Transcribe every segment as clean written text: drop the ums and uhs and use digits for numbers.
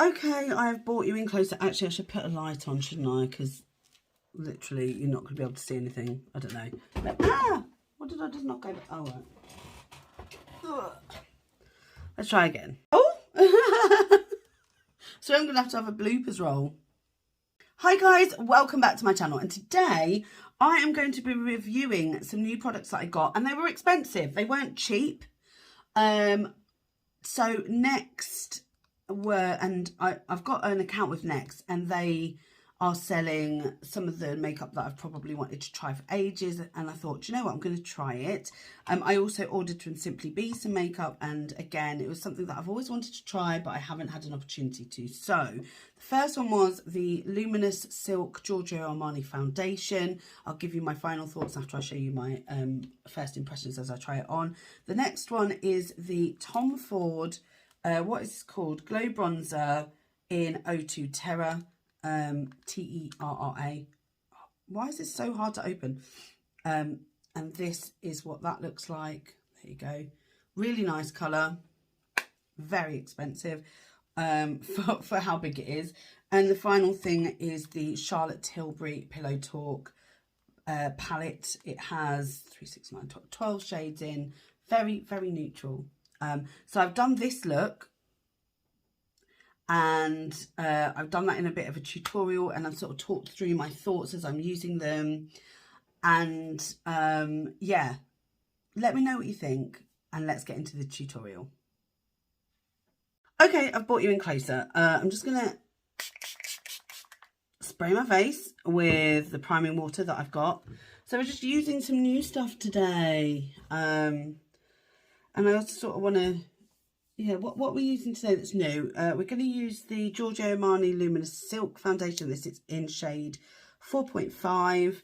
Okay, I have brought you in closer. Actually, I should put a light on, shouldn't I? Because literally, you're not going to be able to see anything. I don't know. What did I just knock over? Oh, right. Ugh. Let's try again. Oh! So I'm going to have a bloopers roll. Hi guys, welcome back to my channel. And today I am going to be reviewing some new products that I got. And they were expensive. They weren't cheap. So Next were, and I've got an account with Next, and they are selling some of the makeup that I've probably wanted to try for ages, and I thought, you know what, I'm going to try it. I also ordered from Simply Be some makeup, and again, it was something that I've always wanted to try, but I haven't had an opportunity to. So the first one was the Luminous Silk Giorgio Armani foundation. I'll give you my final thoughts after I show you my first impressions as I try it on. The next one is the Tom Ford, what is this called? Glow Bronzer in O2 Terra. Terra. Why is this so hard to open? And this is what that looks like. There you go. Really nice colour. Very expensive for how big it is. And the final thing is the Charlotte Tilbury Pillow Talk palette. It has 369, 12 shades in. Very, very neutral. So I've done this look. And I've done that in a bit of a tutorial, and I've sort of talked through my thoughts as I'm using them. And yeah, let me know what you think, and let's get into the tutorial. Okay, I've brought you in closer. I'm just going to spray my face with the priming water that I've got. So we're just using some new stuff today. And I also sort of want to, yeah, what we're using today that's new. We're going to use the Giorgio Armani Luminous Silk Foundation. This is in shade 4.5.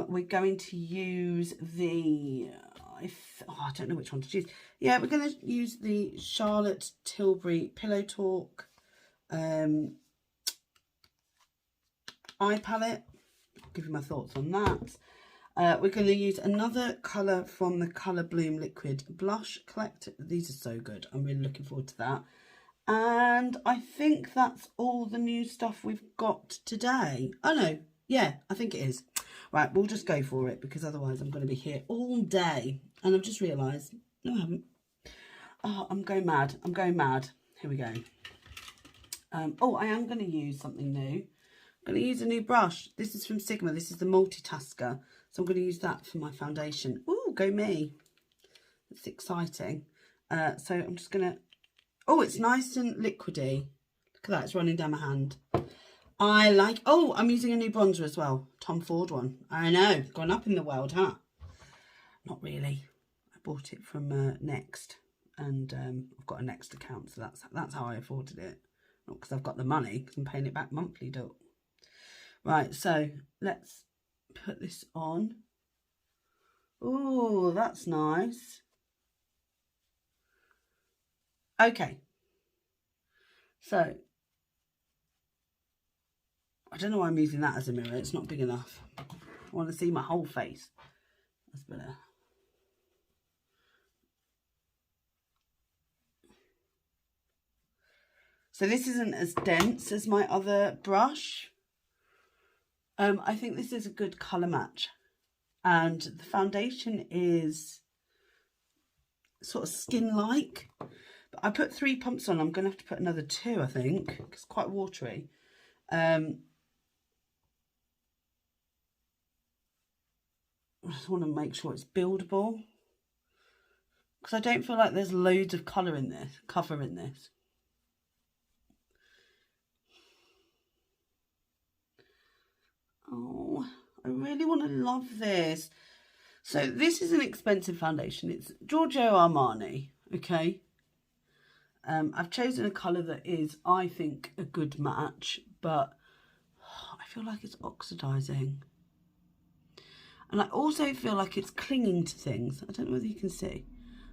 We're going to use the, I don't know which one to choose. Yeah, we're going to use the Charlotte Tilbury Pillow Talk eye palette. I'll give you my thoughts on that. We're going to use another colour from the Colour Bloom Liquid Blush Collector. These are so good. I'm really looking forward to that. And I think that's all the new stuff we've got today. Oh no, yeah, I think it is. Right, we'll just go for it, because otherwise I'm going to be here all day. And I've just realised, no I haven't. Oh, I'm going mad. I'm going mad. Here we go. Oh, I am going to use something new. I'm going to use a new brush. This is from Sigma. This is the Multitasker. So I'm going to use that for my foundation. Ooh, go me. It's exciting. So I'm just going to... Oh, it's nice and liquidy. Look at that. It's running down my hand. I like... Oh, I'm using a new bronzer as well. Tom Ford one. I know. Gone up in the world, huh? Not really. I bought it from Next. And I've got a Next account. So that's how I afforded it. Not because I've got the money, because I'm paying it back monthly, though. Right, so let's put this on. Oh, that's nice. Okay. So, I don't know why I'm using that as a mirror. It's not big enough. I want to see my whole face. That's better. So this isn't as dense as my other brush. I think this is a good colour match. And the foundation is sort of skin-like. But I put 3 pumps on. I'm going to have to put another 2, I think. It's quite watery. I just want to make sure it's buildable. Because I don't feel like there's loads of colour in this, cover in this. Oh, I really want to love this. So this is an expensive foundation. It's Giorgio Armani, okay? I've chosen a colour that is, I think, a good match, but I feel like it's oxidising. And I also feel like it's clinging to things. I don't know whether you can see.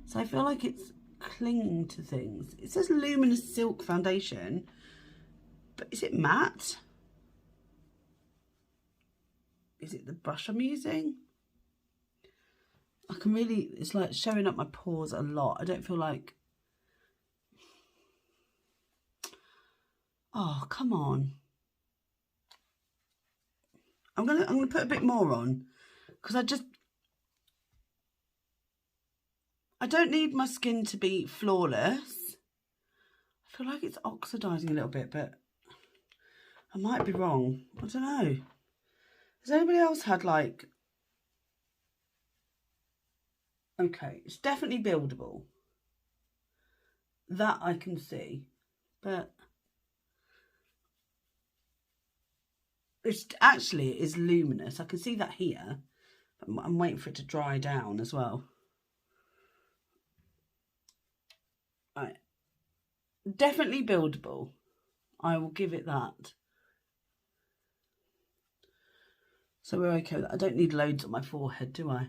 So I feel like it's clinging to things. It says Luminous Silk Foundation, but is it matte? Is it the brush I'm using? I can really, it's like showing up my pores a lot. I don't feel like, Oh, come on. I'm gonna put a bit more on because I don't need my skin to be flawless. I feel like it's oxidizing a little bit, but I might be wrong. I don't know. Has anybody else had like... Okay, it's definitely buildable. That I can see, but it's actually, it is luminous. I can see that here. But I'm waiting for it to dry down as well. Right. Definitely buildable. I will give it that. So we're okay with that. I don't need loads on my forehead, do I?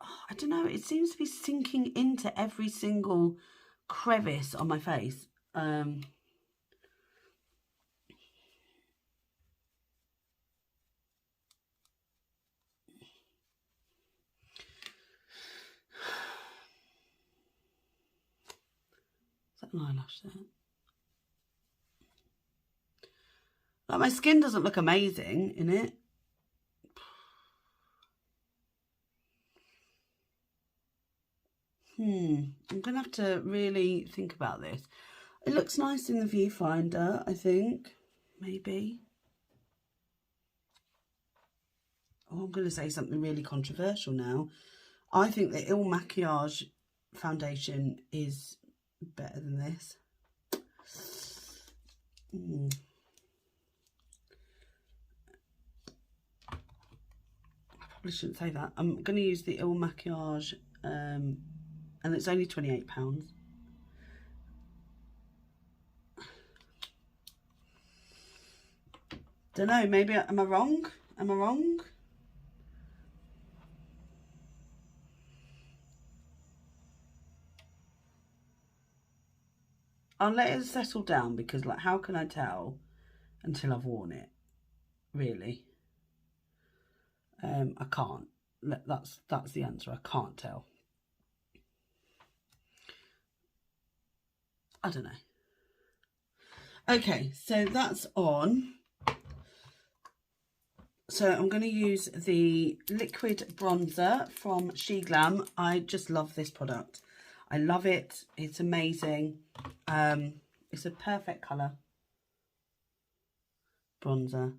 Oh, I don't know. It seems to be sinking into every single crevice on my face. Is that an eyelash there? Like, my skin doesn't look amazing in it. I'm going to have to really think about this. It looks nice in the viewfinder, I think. Maybe. Oh, I'm going to say something really controversial now. I think the Il Makiage foundation is better than this. I probably shouldn't say that. I'm going to use the Il Makiage, and it's only £28. Don't know, maybe, am I wrong? Am I wrong? I'll let it settle down because, like, how can I tell until I've worn it? Really? I can't. That's the answer. I can't tell. I don't know. Okay, so that's on. So I'm going to use the liquid bronzer from SheGlam. I just love this product. I love it. It's amazing. It's a perfect colour bronzer.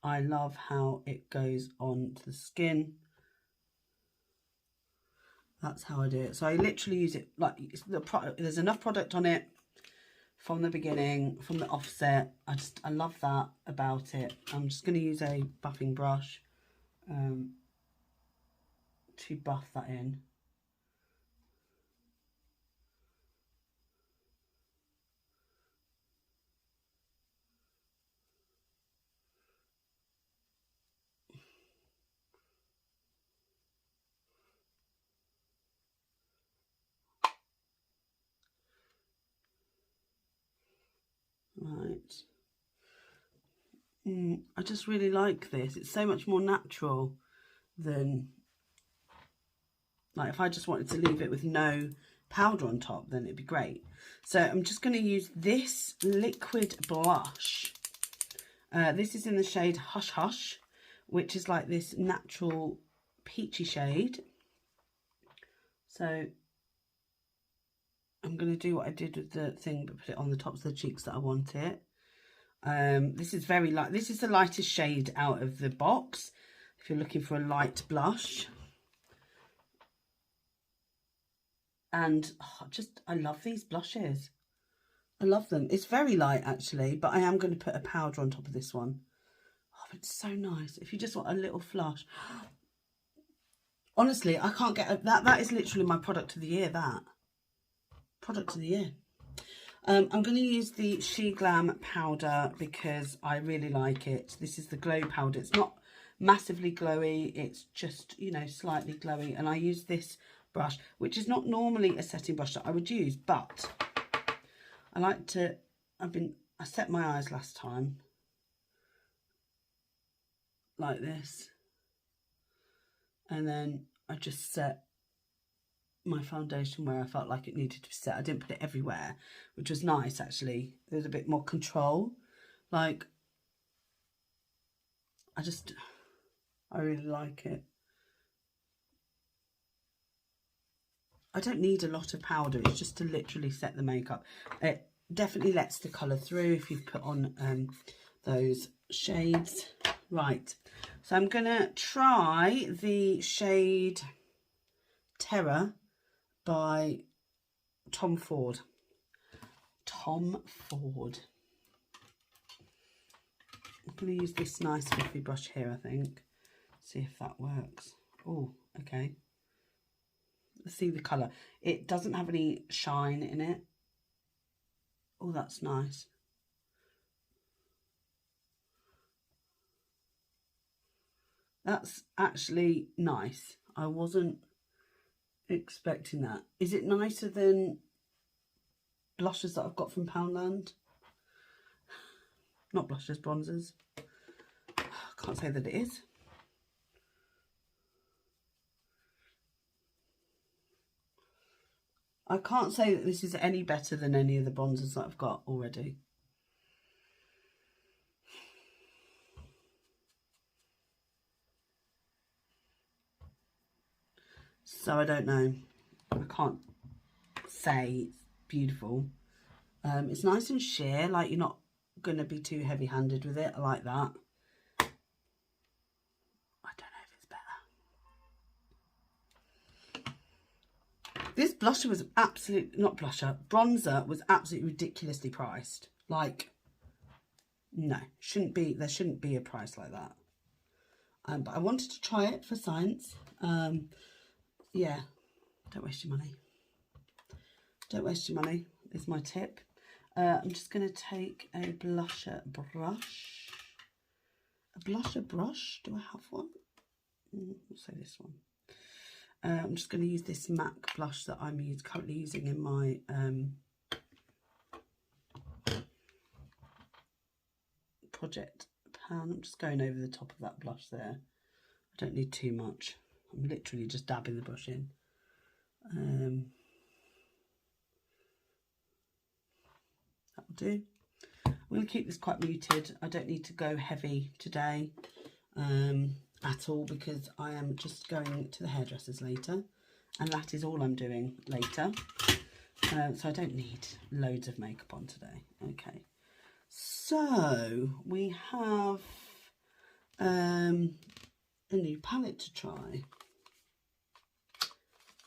I love how it goes onto the skin. That's how I do it. So I literally use it like there's enough product on it from the beginning, from the offset. I love that about it. I'm just going to use a buffing brush to buff that in. Right. I just really like this. It's so much more natural than, like, if I just wanted to leave it with no powder on top, then it'd be great. So I'm just going to use this liquid blush. This is in the shade Hush Hush, which is like this natural peachy shade. So I'm going to do what I did with the thing, but put it on the tops of the cheeks that I want it. This is very light. This is the lightest shade out of the box if you're looking for a light blush. And I love these blushes. I love them. It's very light actually, but I am going to put a powder on top of this one. Oh, it's so nice. If you just want a little flush. Honestly, I can't get that. That is literally my product of the year, that. Product of the year. I'm going to use the SheGlam powder because I really like it. This is the glow powder. It's not massively glowy. It's just, you know, slightly glowy. And I use this brush, which is not normally a setting brush that I would use, but I like to, I set my eyes last time like this. And then I just set my foundation where I felt like it needed to be set. I didn't put it everywhere, which was nice actually. There's a bit more control. Like, I really like it. I don't need a lot of powder. It's just to literally set the makeup. It definitely lets the colour through if you've put on those shades. Right, so I'm going to try the shade Terror by Tom Ford. Tom Ford. I'm going to use this nice fluffy brush here, I think. See if that works. Oh, okay. Let's see the colour. It doesn't have any shine in it. Oh, that's nice. That's actually nice. I wasn't expecting that. Is it nicer than blushes that I've got from Poundland? Not blushes, bronzers. I can't say that it is. I can't say that this is any better than any of the bronzers that I've got already. So I don't know. I can't say it's beautiful. It's nice and sheer, like you're not going to be too heavy-handed with it. I like that. I don't know if it's better. This blusher was absolutely, not blusher, bronzer was absolutely ridiculously priced. Like, no, shouldn't be, there shouldn't be a price like that. But I wanted to try it for science. Yeah, don't waste your money. Don't waste your money is my tip. I'm just going to take a blusher brush. A blusher brush? Do I have one? Let's say this one. I'm just going to use this MAC blush that I'm currently using in my project pan. I'm just going over the top of that blush there. I don't need too much. I'm literally just dabbing the brush in. That'll do. I'm going to keep this quite muted. I don't need to go heavy today at all because I am just going to the hairdressers later, and that is all I'm doing later. So I don't need loads of makeup on today. Okay, so we have a new palette to try.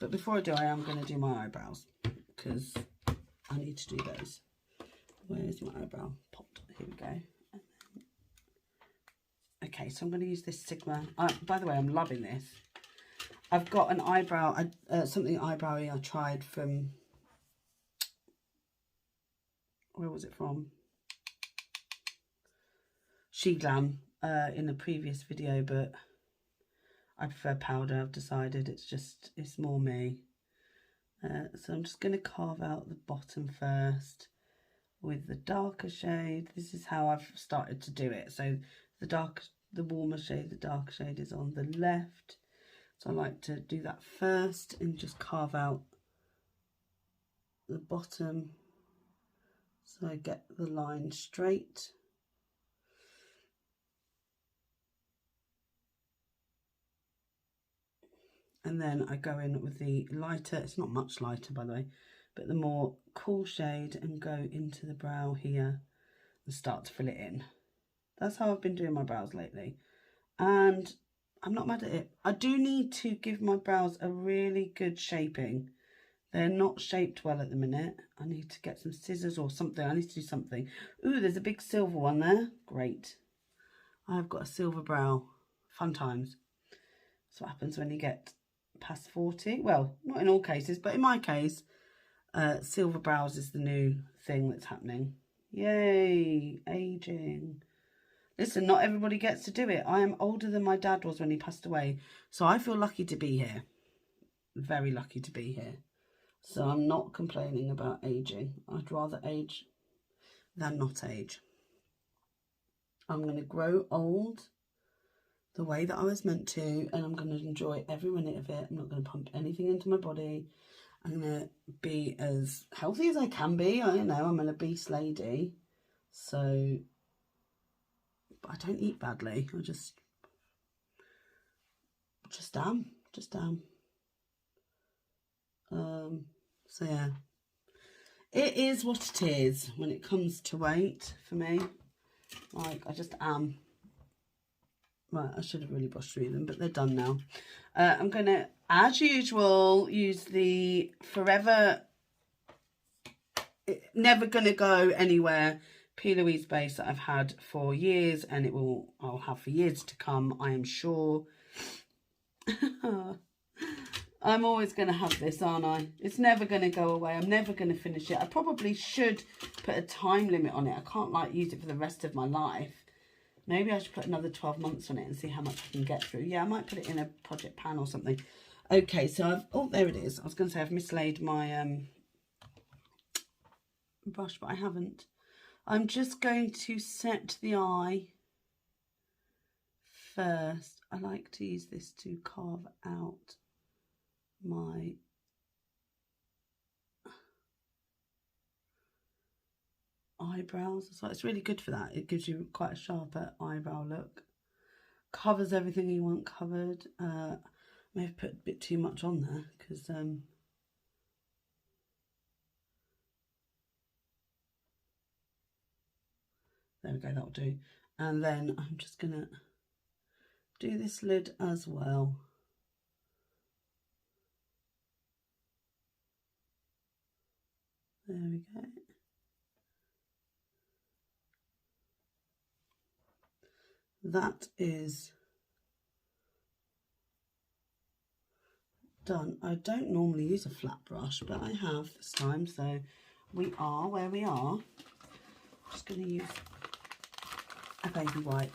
But before I do, I am going to do my eyebrows because I need to do those. Where's my eyebrow pot? Here we go. Okay, so I'm going to use this Sigma. By the way, I'm loving this. I've got an eyebrow, something eyebrowy I tried from, where was it from? SheGlam in a previous video, but I prefer powder. I've decided it's more me. So I'm just going to carve out the bottom first with the darker shade. This is how I've started to do it. So the warmer shade, the darker shade is on the left. So I like to do that first and just carve out the bottom so I get the line straight. And then I go in with the lighter, it's not much lighter by the way, but the more cool shade, and go into the brow here and start to fill it in. That's how I've been doing my brows lately. And I'm not mad at it. I do need to give my brows a really good shaping. They're not shaped well at the minute. I need to get some scissors or something. I need to do something. Ooh, there's a big silver one there. Great. I've got a silver brow. Fun times. That's what happens when you get past 40. Well, not in all cases, but in my case, silver brows is the new thing that's happening. Yay, aging. Listen, not everybody gets to do it. I am older than my dad was when he passed away, so I feel lucky to be here. Very lucky to be here. So I'm not complaining about aging. I'd rather age than not age. I'm going to grow old the way that I was meant to, and I'm going to enjoy every minute of it. I'm not going to pump anything into my body. I'm going to be as healthy as I can be. I know I'm an obese lady, so but I don't eat badly. I just am. So yeah, it is what it is when it comes to weight for me. Like, I just am. Right, I should have really brushed through them, but they're done now. I'm going to, as usual, use the Forever, never going to go anywhere, P. Louise base that I've had for years, and I'll have for years to come, I am sure. I'm always going to have this, aren't I? It's never going to go away. I'm never going to finish it. I probably should put a time limit on it. I can't, like, use it for the rest of my life. Maybe I should put another 12 months on it and see how much I can get through. Yeah, I might put it in a project pan or something. Okay, so oh, there it is. I was going to say I've mislaid my brush, but I haven't. I'm just going to set the eye first. I like to use this to carve out my eyebrows. So it's really good for that. It gives you quite a sharper eyebrow look. Covers everything you want covered. May have put a bit too much on there because there we go, that'll do. And then I'm just gonna do this lid as well. There we go. That is done. I don't normally use a flat brush, but I have this time, so we are where we are. I'm just going to use a baby wipe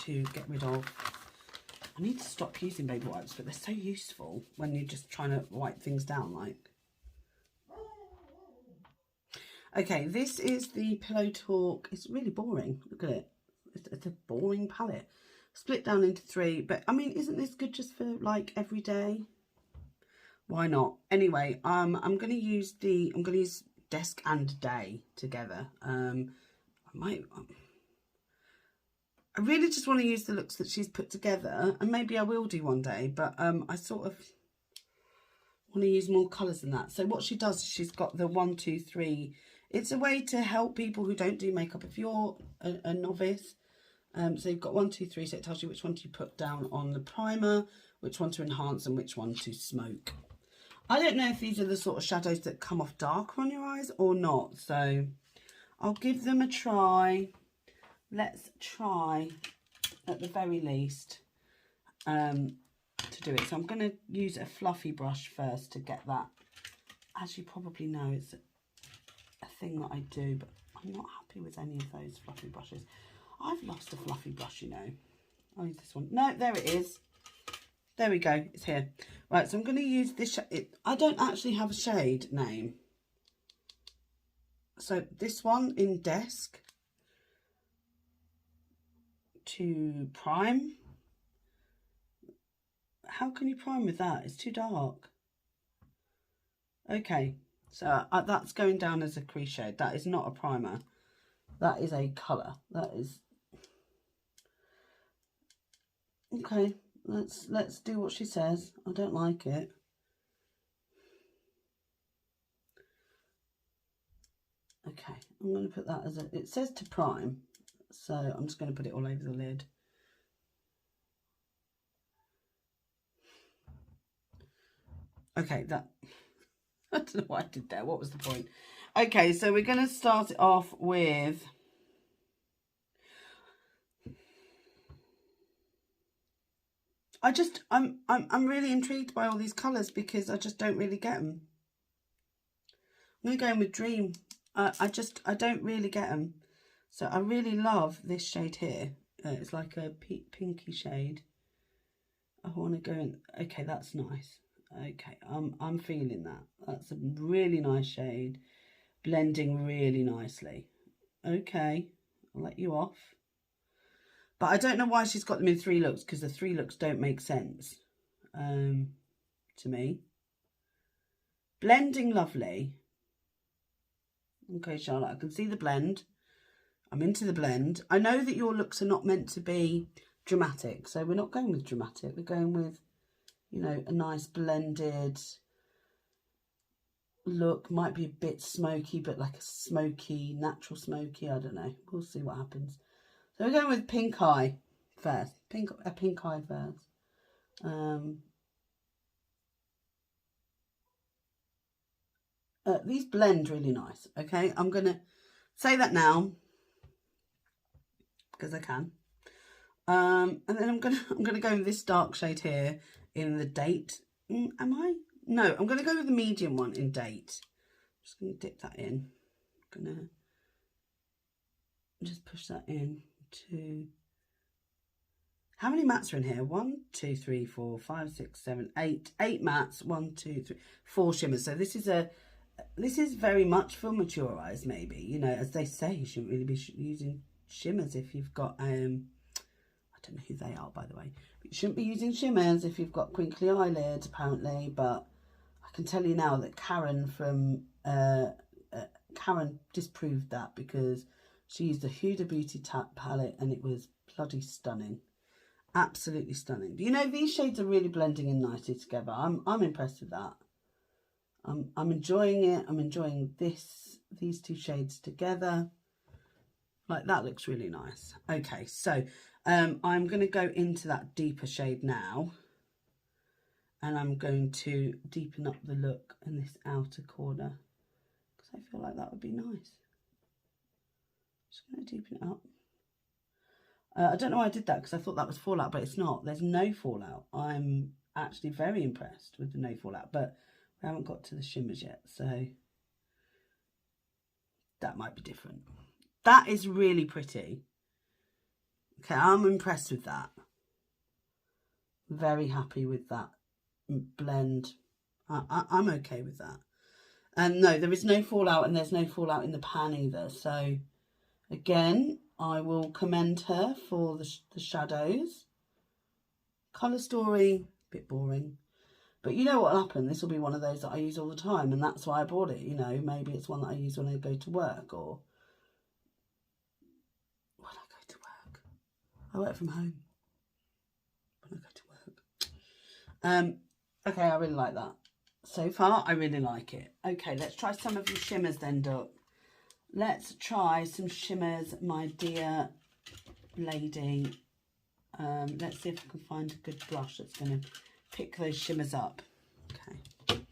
to get rid of. I need to stop using baby wipes, but they're so useful when you're just trying to wipe things down, like. Okay, this is the Pillow Talk. It's really boring. Look at it. It's a boring palette. Split down into 3, but I mean, isn't this good just for like every day? Why not? Anyway, I'm going to use Desk and Day together. I really just want to use the looks that she's put together, and maybe I will do one day, but I sort of want to use more colours than that. So what she does is she's got the 1, 2, 3. It's a way to help people who don't do makeup if you're a novice. So you've got 1, 2, 3, so it tells you which one to put down on the primer, which one to enhance, and which one to smoke. I don't know if these are the sort of shadows that come off darker on your eyes or not, so I'll give them a try. Let's try, at the very least, to do it. So I'm going to use a fluffy brush first to get that. As you probably know, it's a thing that I do, but I'm not happy with any of those fluffy brushes. I've lost a fluffy brush, you know. I'll use this one. No, there it is. There we go. It's here. Right, so I'm going to use this. I don't actually have a shade name. So this one in Desk to prime. How can you prime with that? It's too dark. Okay, so that's going down as a crease shade. That is not a primer. That is a colour. That is... Okay, let's do what she says. I don't like it. Okay, I'm going to put that as a... It says to prime, so I'm just going to put it all over the lid. Okay, that... I don't know what I did there. What was the point? Okay, so we're going to start it off with... I'm really intrigued by all these colours because I just don't really get them. I'm going to go in with Dream. I don't really get them. So I really love this shade here. It's like a pinky shade. I want to go in. Okay, that's nice. Okay, I'm feeling that. That's a really nice shade. Blending really nicely. Okay, I'll let you off. But I don't know why she's got them in 3 looks, because the 3 looks don't make sense to me. Blending lovely. Okay, Charlotte, I can see the blend. I'm into the blend. I know that your looks are not meant to be dramatic, so we're not going with dramatic. We're going with, you know, a nice blended look. Might be a bit smoky, but like a smoky, natural smoky. I don't know. We'll see what happens. So we're going with pink eye first. Pink eye first. These blend really nice. Okay, I'm gonna say that now because I can. And then I'm gonna go with this dark shade here in the Date. Am I? No, I'm gonna go with the medium one in Date. I'm just gonna dip that in. I'm gonna just push that in to. How many mattes are in here? 1, 2, 3, 4, 5, 6, 7, 8. 8 mattes. 1, 2, 3, 4 shimmers. So this is very much for mature eyes, maybe. You know, as they say, you shouldn't really be using shimmers if you've got I don't know who they are, by the way. But you shouldn't be using shimmers if you've got crinkly eyelids, apparently. But I can tell you now that Karen from Karen disproved that, because she used a Huda Beauty palette and it was bloody stunning. Absolutely stunning. But you know, these shades are really blending in nicely together. I'm impressed with that. I'm enjoying it. I'm enjoying these 2 shades together. Like, that looks really nice. Okay, so I'm going to go into that deeper shade now. And I'm going to deepen up the look in this outer corner, because I feel like that would be nice. Just going to deepen it up. I don't know why I did that, because I thought that was fallout, but it's not. There's no fallout. I'm actually very impressed with the no fallout, but we haven't got to the shimmers yet, so that might be different. That is really pretty. Okay, I'm impressed with that. Very happy with that blend. I'm okay with that. And no, there is no fallout, and there's no fallout in the pan either. So again, I will commend her for the shadows. Colour Story, a bit boring. But you know what will happen? This will be one of those that I use all the time, and that's why I bought it. You know, maybe it's one that I use when I go to work, or when I go to work. I work from home when I go to work. Okay, I really like that. So far, I really like it. Okay, let's try some of the shimmers then, Duck. Let's try some shimmers, my dear lady. Let's see if I can find a good brush that's going to pick those shimmers up. Okay, I'm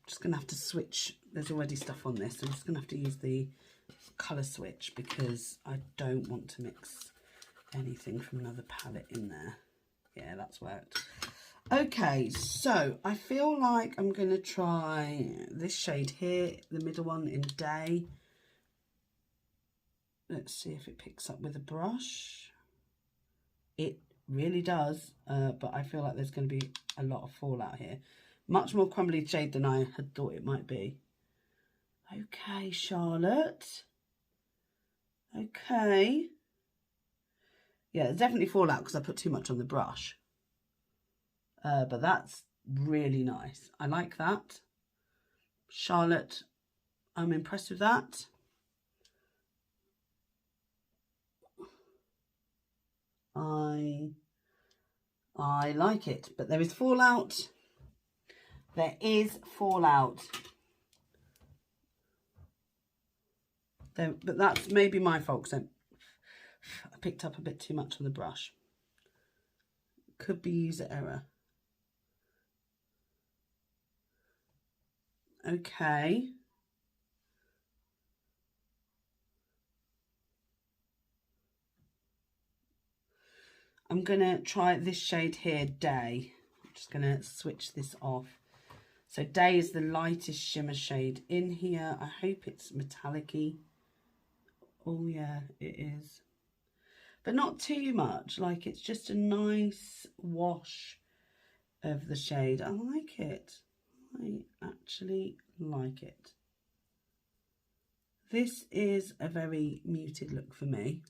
just going to have to switch. There's already stuff on this. I'm just going to have to use the colour switch, because I don't want to mix anything from another palette in there. Yeah, that's worked. Okay, so I feel like I'm going to try this shade here, the middle one in Day. Let's see if it picks up with a brush. It really does, but I feel like there's going to be a lot of fallout here. Much more crumbly shade than I had thought it might be. Okay, Charlotte. Okay. Yeah, there's definitely fallout because I put too much on the brush. But that's really nice. I like that. Charlotte, I'm impressed with that. I like it, but there is fallout. There is fallout. But that's maybe my fault, because I picked up a bit too much on the brush. Could be user error. Okay. I'm going to try this shade here, Day. I'm just going to switch this off. So Day is the lightest shimmer shade in here. I hope it's metallic-y. Oh yeah, it is. But not too much. Like, it's just a nice wash of the shade. I like it. I actually like it. This is a very muted look for me.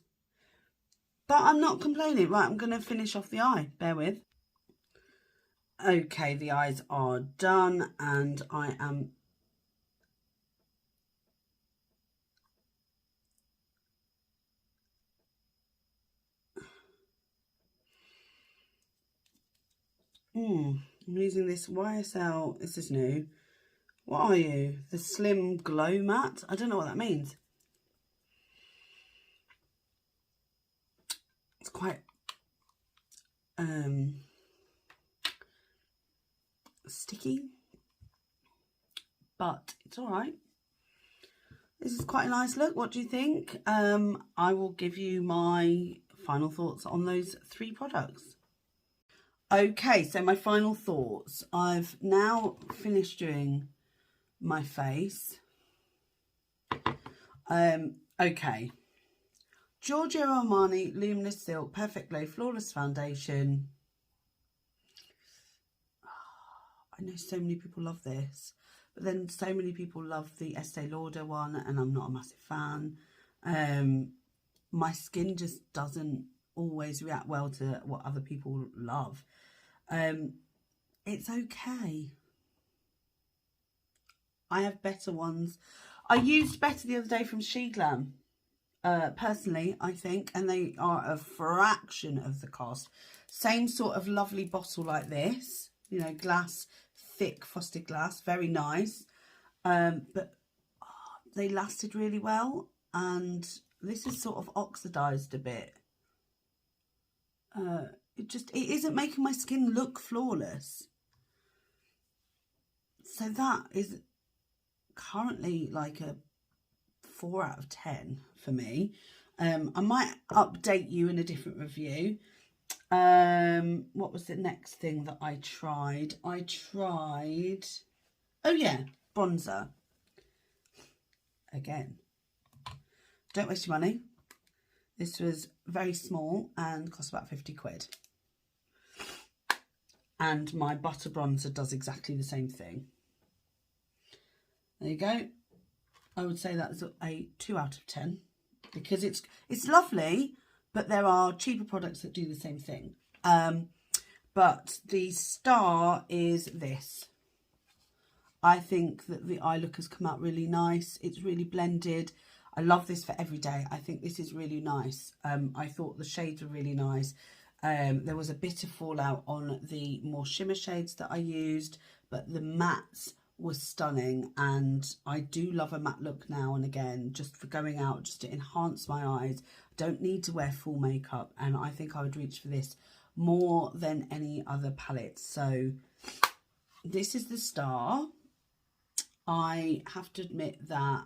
But I'm not complaining. Right, I'm going to finish off the eye. Bear with. Okay, the eyes are done, and I am... I'm using this YSL. This is new. What are you? The Slim Glow Matte? I don't know what that means. It's quite sticky, but it's all right. This is quite a nice look. What do you think? I will give you my final thoughts on those 3 products. Okay, so my final thoughts. I've now finished doing my face. Okay. Giorgio Armani Luminous Silk Perfect Glow Flawless Foundation. I know so many people love this, but then so many people love the Estee Lauder one, and I'm not a massive fan. My skin just doesn't always react well to what other people love. It's okay. I have better ones. I used better the other day from SheGlam. Personally, I think, and they are a fraction of the cost. Same sort of lovely bottle like this, you know, glass, thick frosted glass, very nice. But they lasted really well, and this is sort of oxidized a bit. It isn't making my skin look flawless. So that is currently like a 4 out of 10 for me. I might update you in a different review. What was the next thing that I tried? Oh yeah, bronzer. Again, don't waste your money. This was very small and cost about 50 quid. And my butter bronzer does exactly the same thing. There you go. I would say that's a 2 out of 10 because it's lovely, but there are cheaper products that do the same thing. But the star is this. I think that the eye look has come out really nice. It's really blended. I love this for every day. I think this is really nice. I thought the shades were really nice. There was a bit of fallout on the more shimmer shades that I used, but the mattes was stunning, and I do love a matte look now and again, just for going out, just to enhance my eyes. I don't need to wear full makeup, and I think I would reach for this more than any other palette. So this is the star. I have to admit that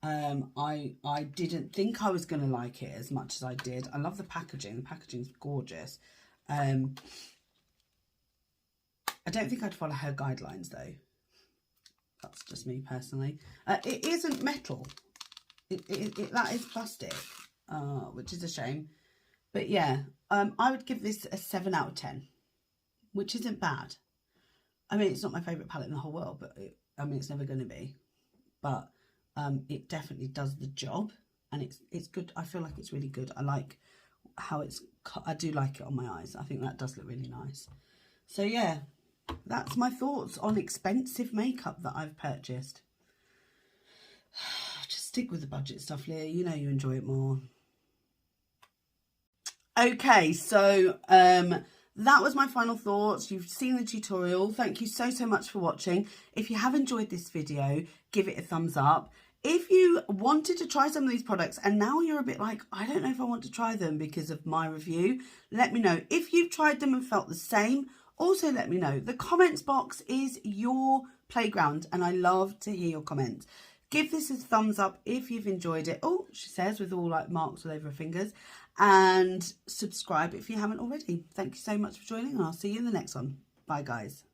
I didn't think I was going to like it as much as I did. I love the packaging. The packaging's gorgeous. I don't think I'd follow her guidelines though. That's just me personally. It isn't metal. That is plastic, which is a shame. But yeah, I would give this a 7 out of 10, which isn't bad. I mean, it's not my favourite palette in the whole world, but I mean, it's never going to be. But it definitely does the job, and it's good. I feel like it's really good. I like how I do like it on my eyes. I think that does look really nice. So yeah, that's my thoughts on expensive makeup that I've purchased. Just stick with the budget stuff, Leah. You know you enjoy it more. Okay, so that was my final thoughts. You've seen the tutorial. Thank you so much for watching. If you have enjoyed this video, give it a thumbs up. If you wanted to try some of these products and now you're a bit like, I don't know if I want to try them because of my review, let me know. If you've tried them and felt the same, also let me know. The comments box is your playground, and I love to hear your comments. Give this a thumbs up if you've enjoyed it. Oh, she says, with all like marks all over her fingers. And subscribe if you haven't already. Thank you so much for joining, and I'll see you in the next one. Bye, guys.